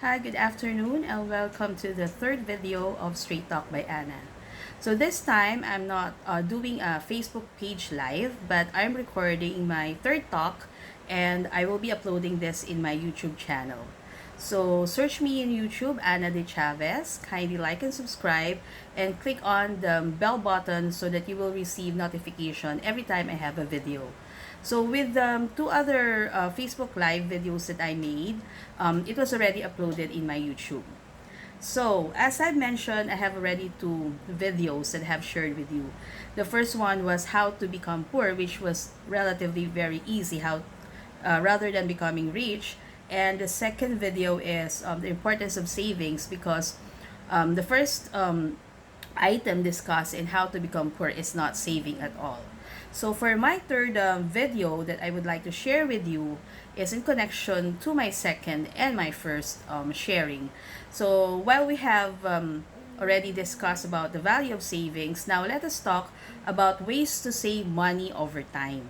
Hi, good afternoon, and welcome to the third video of Straight Talk by Anna. So this time, I'm not doing a Facebook page live, but I'm recording my third talk, and I will be uploading this in my YouTube channel. So search me in YouTube, Ana de Chavez. Kindly like and subscribe, and click on the bell button so that you will receive notification every time I have a video. So with two other Facebook Live videos that I made, it was already uploaded in my YouTube. So, as I mentioned, I have already two videos that I have shared with you. The first one was how to become poor, which was relatively very easy, how rather than becoming rich. And the second video is the importance of savings because the first item discussed in how to become poor is not saving at all. So for my third video that I would like to share with you is in connection to my second and my first sharing. So while we have already discussed about the value of savings, now let us talk about ways to save money over time.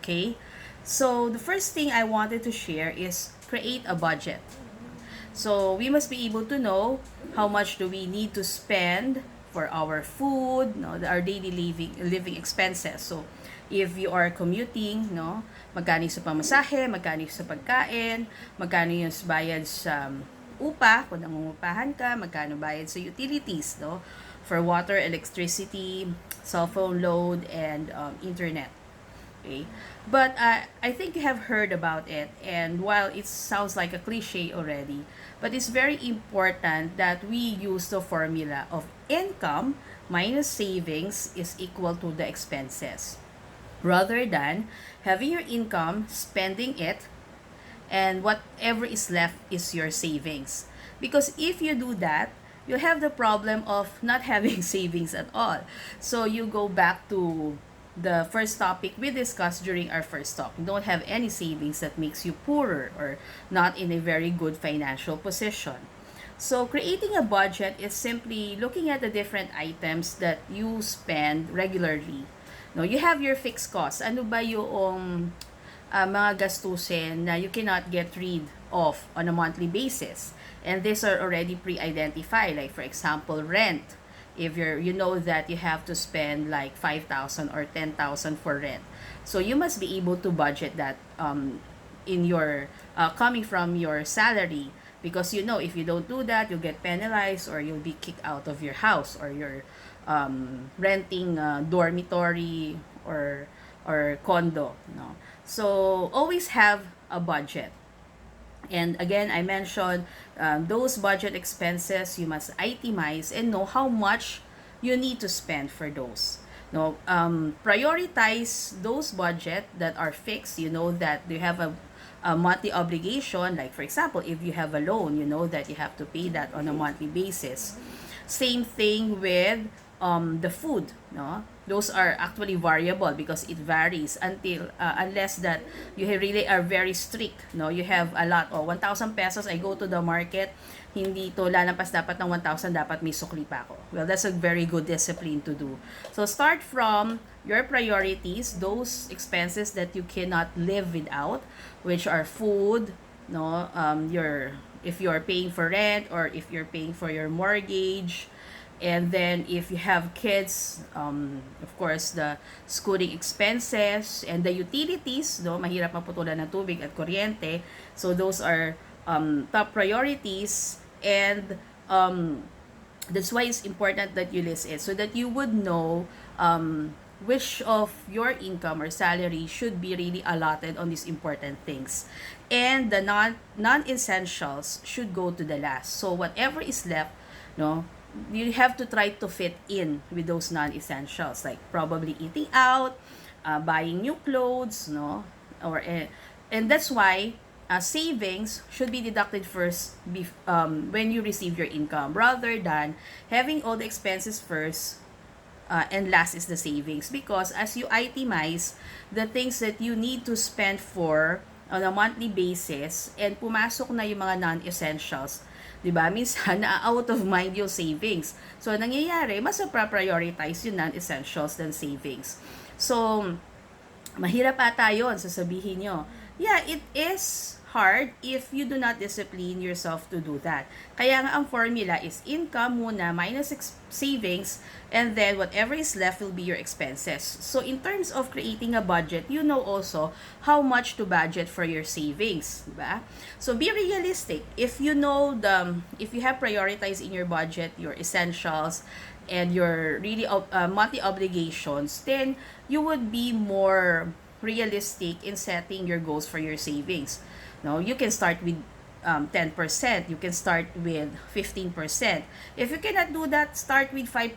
Okay? So the first thing I wanted to share is create a budget. So we must be able to know how much do we need to spend for our food, no, our daily living expenses. So if you are commuting, no, magkano sa pamasahe, magkano sa pagkain, magkano yung bayad sa upa, kung nangungupahan ka, magkano bayad sa utilities, no, for water, electricity, cell phone load, and internet. Okay? But I think you have heard about it, and while it sounds like a cliche already, but it's very important that we use the formula of income minus savings is equal to the expenses. Rather than having your income, spending it, and whatever is left is your savings. Because if you do that, you have the problem of not having savings at all. So you go back to the first topic we discussed during our first talk. You don't have any savings that makes you poorer or not in a very good financial position. So creating a budget is simply looking at the different items that you spend regularly. No, you have your fixed costs. Ano ba yung mga gastusin na you cannot get rid of on a monthly basis? And these are already pre-identified. Like for example, rent. If you know that you have to spend like 5,000 or 10,000 for rent. So you must be able to budget that in your coming from your salary, because you know if you don't do that, you'll get penalized or you'll be kicked out of your house, or you're renting a dormitory or condo, no. So always have a budget. And again, I mentioned those budget expenses you must itemize and know how much you need to spend for those. No, prioritize those budget that are fixed. You know that you have a monthly obligation. Like for example, if you have a loan, you know that you have to pay that on a monthly basis. Same thing with the food, no? Those are actually variable because it varies until unless that you really are very strict, no? You have a lot, 1,000 pesos, I go to the market, hindi to lalampas dapat ng 1,000, dapat may sukli pa ako. Well, that's a very good discipline to do. So start from your priorities, those expenses that you cannot live without, which are food, no, your if you're paying for rent or if you're paying for your mortgage. And then if you have kids, of course, the schooling expenses and the utilities, no, mahirap maputulan ng tubig at kuryente. So those are top priorities, and that's why it's important that you list it so that you would know which of your income or salary should be really allotted on these important things. And the non-essentials should go to the last. So whatever is left, no, you have to try to fit in with those non-essentials, like probably eating out, buying new clothes, no, or and that's why savings should be deducted first when you receive your income, rather than having all the expenses first and last is the savings, because as you itemize the things that you need to spend for on a monthly basis and pumasok na yung mga non-essentials, 'di ba? Minsan na out of mind yung savings. So nangyayari, mas prioritize yung non-essentials than savings. So mahirap ata yun, sasabihin nyo. Yeah, it is hard if you do not discipline yourself to do that. Kaya nga ang formula is income muna minus savings, and then whatever is left will be your expenses. So in terms of creating a budget, you know also how much to budget for your savings, diba? So be realistic. If you know if you have prioritized in your budget your essentials and your really monthly obligations, then you would be more realistic in setting your goals for your savings. No, you can start with 10%, you can start with 15%. If you cannot do that, start with 5%,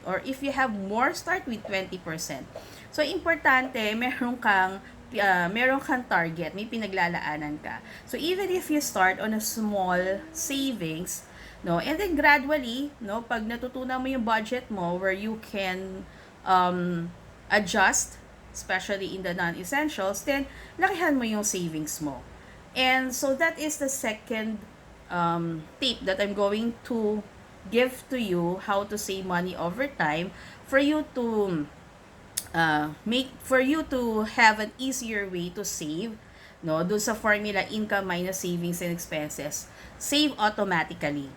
or if you have more, start with 20%. So importante, meron kang target, may pinaglalaanan ka. So even if you start on a small savings, no, and then gradually, no, pag natutunan mo yung budget mo where you can adjust, especially in the non-essentials, then lakihan mo yung savings mo. And so that is the second tip that I'm going to give to you, how to save money over time for you to have an easier way to save, no, dun sa formula income minus savings and expenses. Save automatically.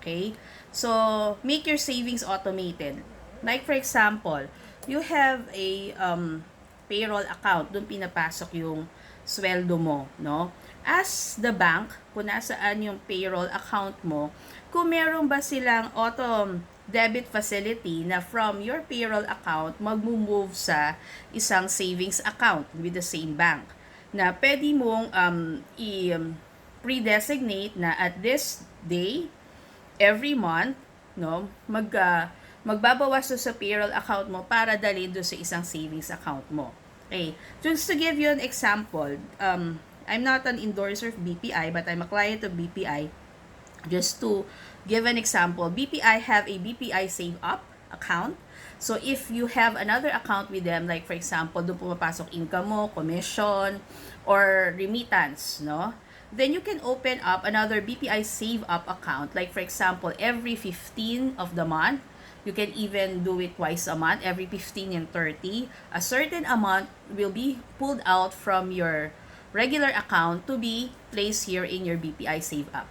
Okay? So make your savings automated. Like for example, you have a payroll account, doon pinapasok yung sweldo mo, no? As the bank, kung nasaan yung payroll account mo, kung meron ba silang auto debit facility na from your payroll account mag-move sa isang savings account with the same bank, na pwede mong pre-designate na at this day every month, no, magbabawas sa payroll account mo para dalhin doon sa isang savings account mo. Okay. Just to give you an example, I'm not an endorser of BPI, but I'm a client of BPI. Just to give an example, BPI have a BPI Save Up account. So if you have another account with them, like for example, doon pumapasok income mo, commission, or remittance, no? Then you can open up another BPI Save Up account. Like for example, every 15 of the month, you can even do it twice a month, every 15 and 30. A certain amount will be pulled out from your regular account to be placed here in your BPI Save Up.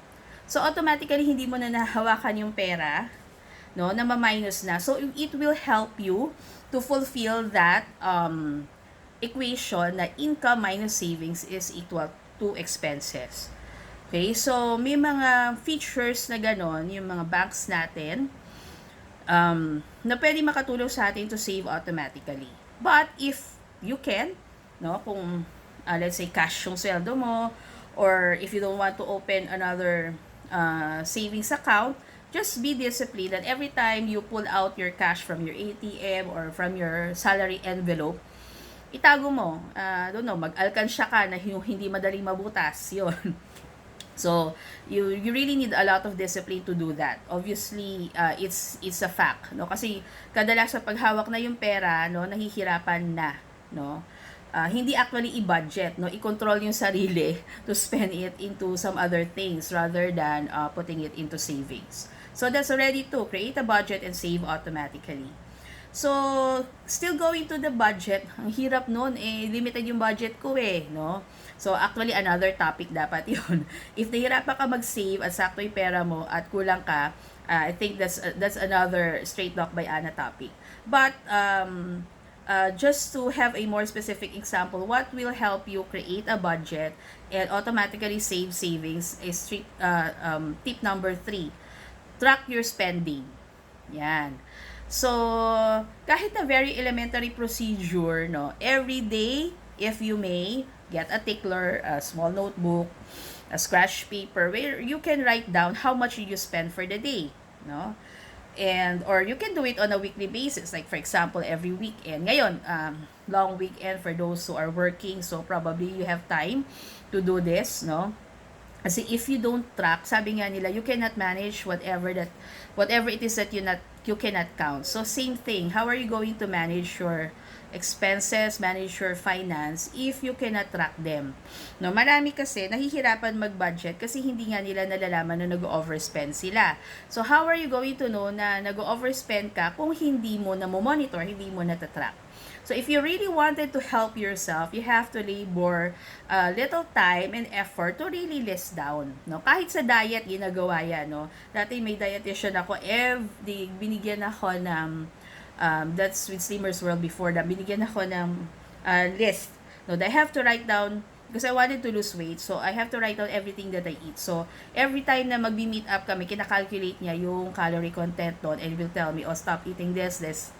So automatically, hindi mo na nahawakan yung pera, no, na ma-minus na. So it will help you to fulfill that equation na income minus savings is equal to expenses. Okay, so may mga features na ganon, yung mga banks natin, na pwede makatulong sa atin to save automatically. But if you can, no, kung let's say cash yung sweldo mo, or if you don't want to open another savings account, just be disciplined that every time you pull out your cash from your ATM or from your salary envelope, itago mo. Don't know, mag-alkansya ka na hindi madaling mabutas, yun. So you really need a lot of discipline to do that. Obviously, it's a fact, no? Kasi kadalasan paghawak na yung pera, no, nahihirapan na, no? Hindi actually i-budget, no? I-control yung sarili to spend it into some other things rather than putting it into savings. So that's already to create a budget and save automatically. So, still going to the budget, ang hirap nun, limited yung budget ko no? So, actually, another topic dapat yun. If nahirapan ka mag-save at sakto yung pera mo at kulang ka, I think that's another Straight Talk by Ana topic. But, just to have a more specific example, what will help you create a budget and automatically save savings is tip number 3. Track your spending. Yan. So, kahit na very elementary procedure, no, every day, if you may, get a tickler, a small notebook, a scratch paper, where you can write down how much you spend for the day, no? And, or you can do it on a weekly basis, like for example, every weekend. Ngayon, long weekend for those who are working, so probably you have time to do this, no? Kasi if you don't track, sabi nga nila, you cannot manage whatever it is that you cannot count. So same thing, how are you going to manage your expenses, manage your finance if you cannot track them. No, marami kasi nahihirapan mag-budget kasi hindi nga nila nalalaman na nag-overspend sila. So how are you going to know na nag-overspend ka kung hindi mo na monitor, hindi mo na track? So if you really wanted to help yourself, you have to labor little time and effort to really list down. No? Kahit sa diet, ginagawa yan. No? Dati may dietitian ako, binigyan ako ng, that's with Slimmers World before that, binigyan ako ng list. No? I have to write down, because I wanted to lose weight, so I have to write down everything that I eat. So, every time na magbi-meet up kami, kinakalculate niya yung calorie content doon and will tell me, oh, stop eating this, less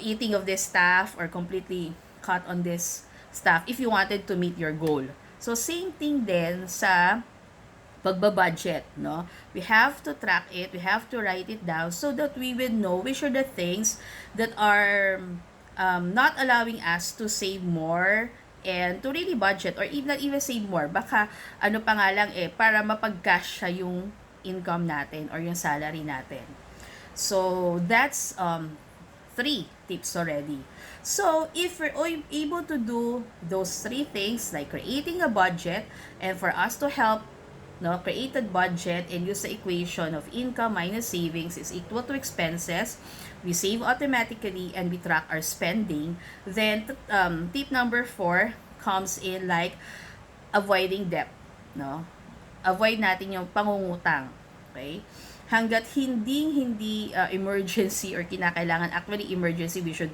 eating of this stuff, or completely cut on this stuff if you wanted to meet your goal. So, same thing din sa pagbabudget, no? We have to track it, we have to write it down so that we will know which are the things that are not allowing us to save more and to really budget, or even not even save more. Baka ano pa nga lang para mapag-cash siya yung income natin or yung salary natin. So, that's 3 tips already. So, if we're able to do those 3 things, like creating a budget, and for us to help created budget and use the equation of income minus savings is equal to expenses, we save automatically and we track our spending, then tip number 4 comes in like avoiding debt. No? Avoid natin yung pangungutang. Okay? Hanggat hindi emergency or kinakailangan, actually emergency, we should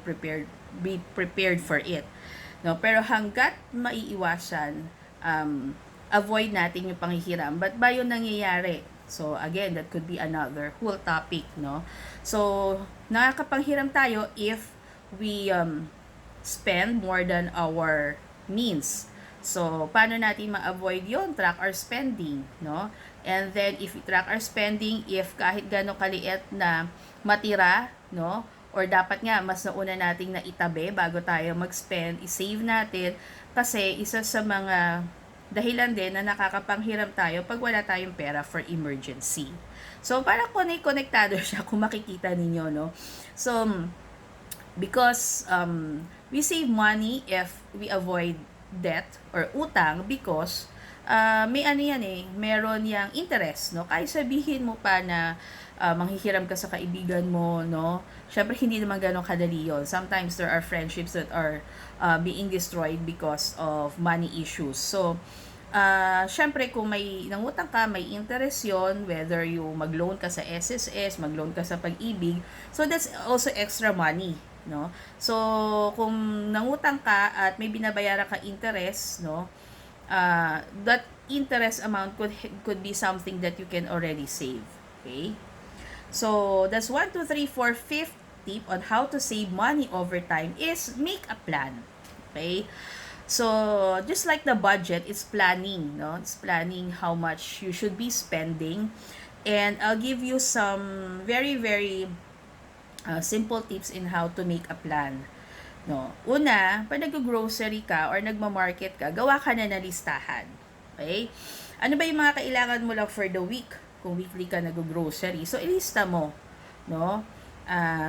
be prepared for it. No? Pero hanggat maiiwasan, avoid natin yung panghihiram. But ba yun nangyayari? So, again, that could be another whole topic, no? So, nakakapanghiram tayo if we spend more than our means. So, paano natin ma-avoid yun? Track our spending, no? And then, if we track our spending, if kahit gano'ng kaliit na matira, no? Or dapat nga, mas nauna nating naitabi bago tayo mag-spend, i-save natin. Kasi, isa sa mga dahilan din na nakakapanghiram tayo pag wala tayong pera for emergency. So, parang konektado siya kung makikita ninyo, no? So, because we save money if we avoid debt or utang, because may ano yan meron yang interest, no? Kahit sabihin mo pa na manghihiram ka sa kaibigan mo, no? Syempre, hindi naman ganun kadali yun. Sometimes there are friendships that are being destroyed because of money issues. So, syempre, kung may nangutang ka, may interest yon, whether yung mag-loan ka sa SSS, mag-loan ka sa Pag-ibig, so that's also extra money, no? So, kung nangutang ka at may binabayaran ka interest, no? That interest amount could be something that you can already save. Okay? So, that's 1, 2, 3, 4, 5th tip on how to save money over time is make a plan. Okay? So, just like the budget, it's planning, no? It's planning how much you should be spending. And I'll give you some very, very simple tips in how to make a plan. No? Una, pag nag-grocery ka or nagma-market ka, gawa ka na ng listahan. Okay? Ano ba yung mga kailangan mo lang for the week? Kung weekly ka nag-grocery. So, ilista mo. No?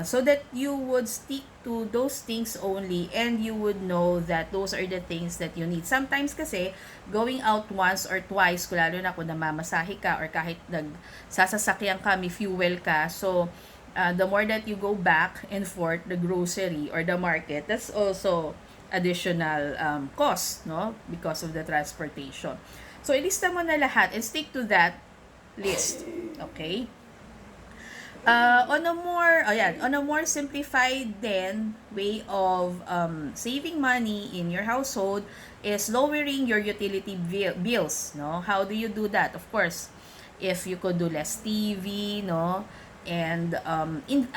So that you would stick to those things only and you would know that those are the things that you need. Sometimes kasi, going out once or twice, lalo na kung namamasahe ka or kahit nagsasasakyan ka, may fuel ka, so, the more that you go back and forth, the grocery or the market, that's also additional cost, no? Because of the transportation. So, ilista mo na lahat and stick to that list. Okay? On a more simplified then way of saving money in your household is lowering your utility bills, no? How do you do that? Of course, if you could do less TV, no? And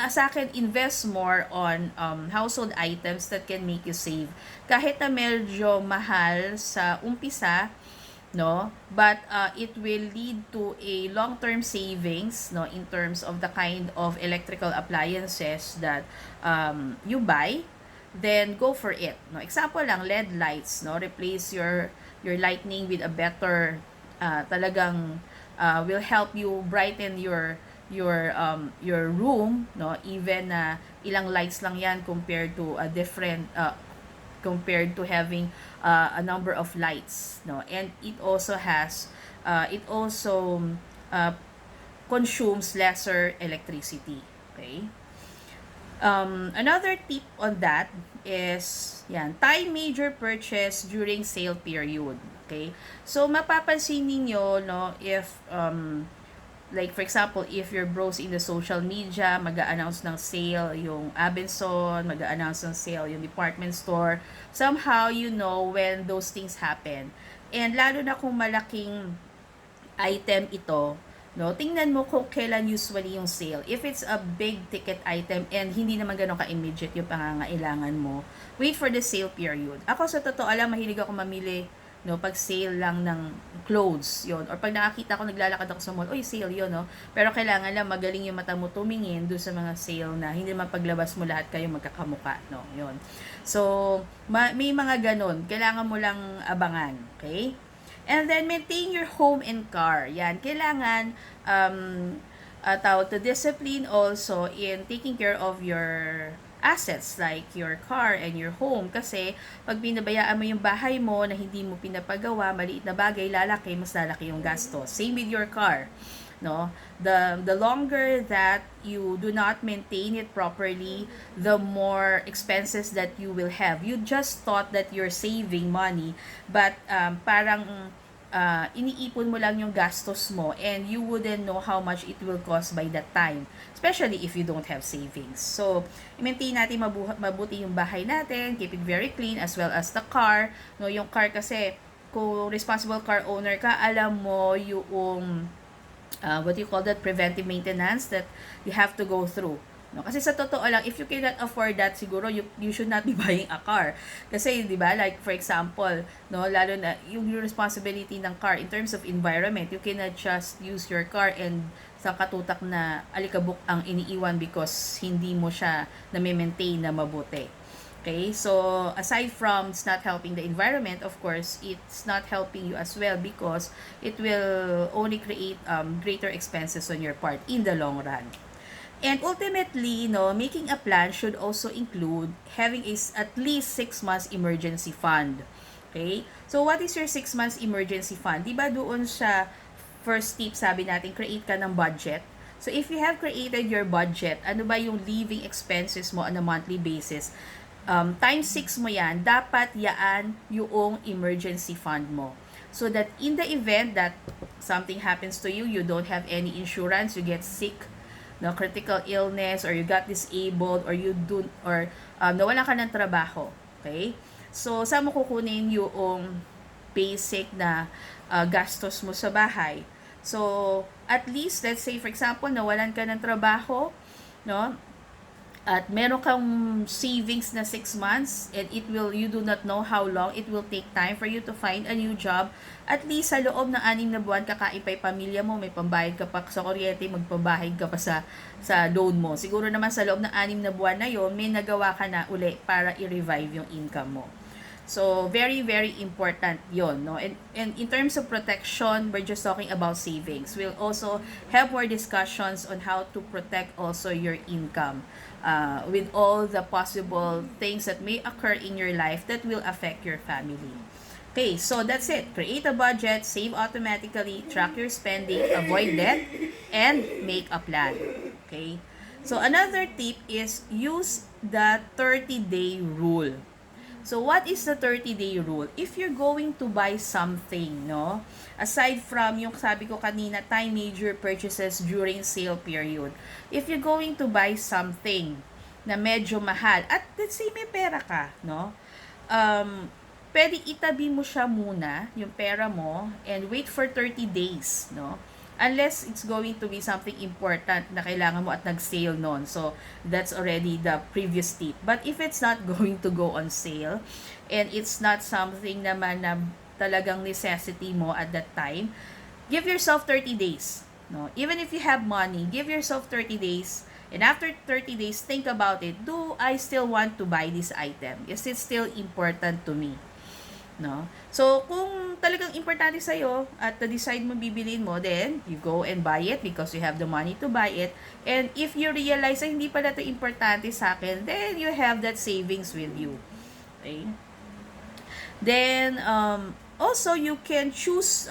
sa akin, invest more on household items that can make you save. Kahit na medyo mahal sa umpisa, no, but it will lead to a long-term savings, no, in terms of the kind of electrical appliances that you buy, then go for it, no. Example lang, LED lights, no, replace your lighting with a better talagang will help you brighten your your room, no, even na ilang lights lang yan compared to a different compared to having a number of lights, no. And it also has it also uh, consumes lesser electricity. Okay. Another tip on that is, yan, time major purchase during sale period. Okay? So, mapapansin ninyo, no, if, like, for example, if you're browsing the social media, mag-a-announce ng sale yung Abenson, mag-a-announce ng sale yung department store, somehow you know when those things happen. And lalo na kung malaking item ito, no, tingnan mo kung kailan usually yung sale. If it's a big ticket item and hindi naman ganun ka-immediate yung pangangailangan mo, wait for the sale period. Ako sa totoo lang, mahilig ako mamili, no, pag sale lang ng clothes, yon, or pag nakakita ko, naglalakad ako sa mall, oy, sale yon, no, pero kailangan lang magaling yung mata mo tumingin doon sa mga sale na hindi naman paglabas mo lahat kayo magkakamuka, no, yon. So, may mga ganun, kailangan mo lang abangan, okay? And then, maintain your home and car. Yan, kailangan tawag to discipline also in taking care of your assets like your car and your home. Kasi, pag binabayaan mo yung bahay mo na hindi mo pinapagawa, maliit na bagay, lalaki, mas lalaki yung gasto. Same with your car. No, the longer that you do not maintain it properly, the more expenses that you will have. You just thought that you're saving money, but parang iniipon mo lang yung gastos mo and you wouldn't know how much it will cost by that time, especially if you don't have savings. So, i-maintain natin mabuti yung bahay natin, keep it very clean, as well as the car. No, yung car kasi, kung responsible car owner ka, alam mo yung what do you call that, preventive maintenance that you have to go through. No, kasi sa totoo lang, if you cannot afford that, siguro you should not be buying a car. Kasi, di ba, like for example, no, lalo na yung responsibility ng car in terms of environment, you cannot just use your car and sa katutak na alikabok ang iniiwan because hindi mo siya na-maintain na mabuti. Okay, so aside from it's not helping the environment, of course, it's not helping you as well because it will only create greater expenses on your part in the long run. And ultimately, no, making a plan should also include having at least 6 months emergency fund. Okay? So what is your 6 months emergency fund? Diba doon sa first tip sabi natin, create ka ng budget. So if you have created your budget, ano ba yung living expenses mo on a monthly basis? Times 6 mo yan, dapat yaan yung emergency fund mo. So that in the event that something happens to you, you don't have any insurance, you get sick, no, critical illness, or you got disabled, or nawalan ka ng trabaho. Okay? So, saan mo kukunin yung basic na gastos mo sa bahay? So, at least, let's say, for example, nawalan ka ng trabaho, no? At meron kang savings na 6 months and you do not know how long it will take time for you to find a new job. At least sa loob ng 6 na buwan, kakain pa yung pamilya mo, may pambayad ka pa sa kuryente, magpabahid ka pa sa loan mo. Siguro naman sa loob ng 6 na buwan na yon, may nagawa ka na uli para i-revive yung income mo. So, very, very important yon, no? And in terms of protection, we're just talking about savings. We'll also have more discussions on how to protect also your income with all the possible things that may occur in your life that will affect your family. Okay, so that's it. Create a budget, save automatically, track your spending, avoid debt, and make a plan. Okay? So, another tip is use the 30-day rule. So, what is the 30-day rule? If you're going to buy something, no, aside from yung sabi ko kanina, time major purchases during sale period, if you're going to buy something na medyo mahal, at let's say may pera ka, no, pwede itabi mo siya muna, yung pera mo, and wait for 30 days, no? Unless it's going to be something important na kailangan mo at nag-sale nun. So, that's already the previous tip. But if it's not going to go on sale, and it's not something naman na talagang necessity mo at that time, give yourself 30 days. No? Even if you have money, give yourself 30 days. And after 30 days, think about it. Do I still want to buy this item? Is it still important to me? no? So, kung talagang importante sa'yo at na-decide mo bibilin mo, then you go and buy it because you have the money to buy it. And if you realize na hindi pala ito importante sa akin, then you have that savings with you. Okay? Then, also, you can choose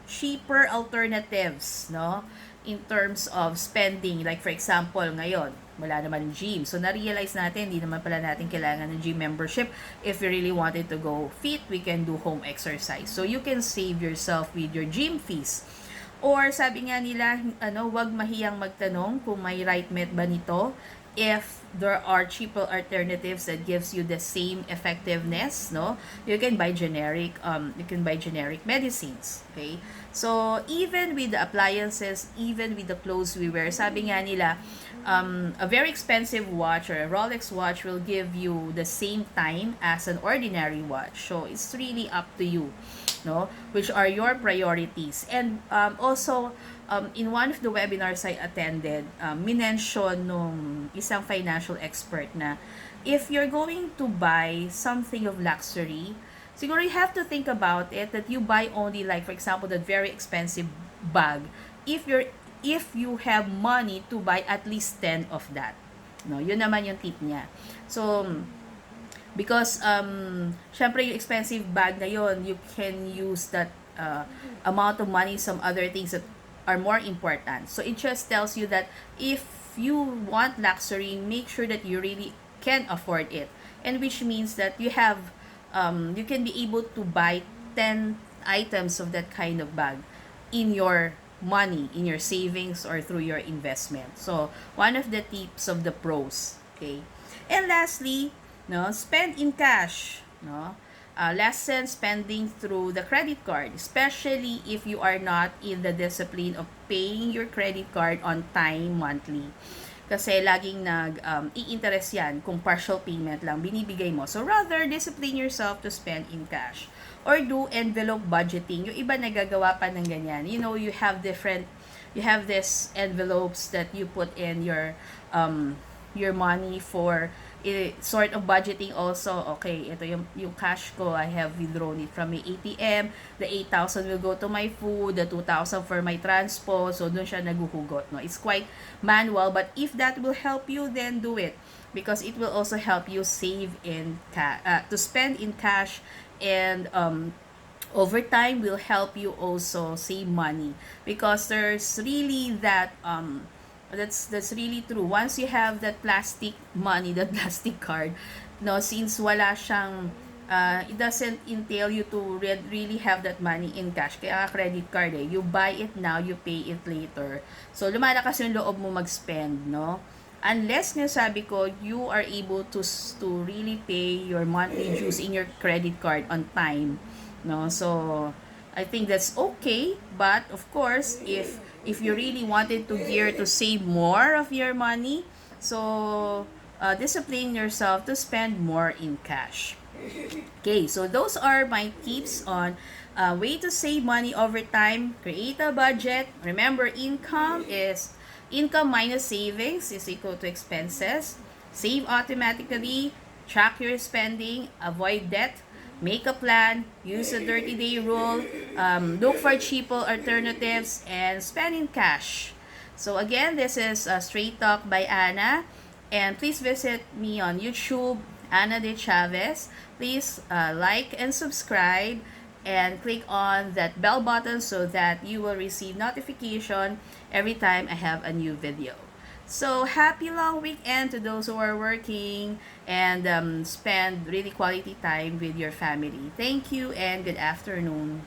cheaper alternatives, no? In terms of spending. Like, for example, ngayon, wala naman gym. So, na-realize natin, hindi naman pala natin kailangan ng gym membership. If you really wanted to go fit, we can do home exercise. So, you can save yourself with your gym fees. Or, sabi nga nila, wag mahiyang magtanong kung may right met ba nito if there are cheaper alternatives that gives you the same effectiveness, no? You can buy generic medicines, okay? So even with the appliances, even with the clothes we wear, sabi nga nila, a very expensive watch or a Rolex watch will give you the same time as an ordinary watch. So it's really up to you, no? Which are your priorities. And also, in one of the webinars I attended, minention nung isang financial expert na if you're going to buy something of luxury, siguro you have to think about it that you buy only, like for example, that very expensive bag if you have money to buy at least 10 of that. No, yun naman yung tip niya. So because syempre yung expensive bag na yun, you can use that amount of money some other things that are more important. So it just tells you that if you want luxury, make sure that you really can afford it. And which means that you have you can be able to buy 10 items of that kind of bag in your money, in your savings, or through your investment. So one of the tips of the pros, okay? And lastly, no, spend in cash, no? Lessen spending through the credit card, especially if you are not in the discipline of paying your credit card on time monthly. Kasi laging i-interest yan kung partial payment lang binibigay mo. So rather, discipline yourself to spend in cash. Or do envelope budgeting. Yung iba nagagawa pa ng ganyan. You know, you have this envelopes that you put in your money for sort of budgeting also. Okay, ito yung cash ko, I have withdrawn it from my ATM. The 8,000 will go to my food, the 2,000 for my transpo. So doon siya naguhugot, no? It's quite manual, but if that will help you, then do it, because it will also help you save in to spend in cash, and over time will help you also save money, because there's really that's really true. Once you have that plastic money, that plastic card, no, since wala siyang it doesn't entail you to really have that money in cash. Kaya credit card you buy it now, you pay it later. So lumalakas yung loob mo mag-spend, no? Unless nga sabi ko, you are able to really pay your monthly dues in your credit card on time, no? So I think that's okay, but of course, if you really wanted to gear to save more of your money, so discipline yourself to spend more in cash. Okay, so those are my tips on way to save money over time. Create a budget. Remember, income minus savings is equal to expenses. Save automatically. Track your spending. Avoid debt. Make a plan, use a 30-day rule, look for cheaper alternatives, and spend in cash. So again, this is Straight Talk by Anna, and please visit me on YouTube, Ana de Chavez. Please like and subscribe, and click on that bell button so that you will receive notification every time I have a new video. So, happy long weekend to those who are working, and spend really quality time with your family. Thank you and good afternoon.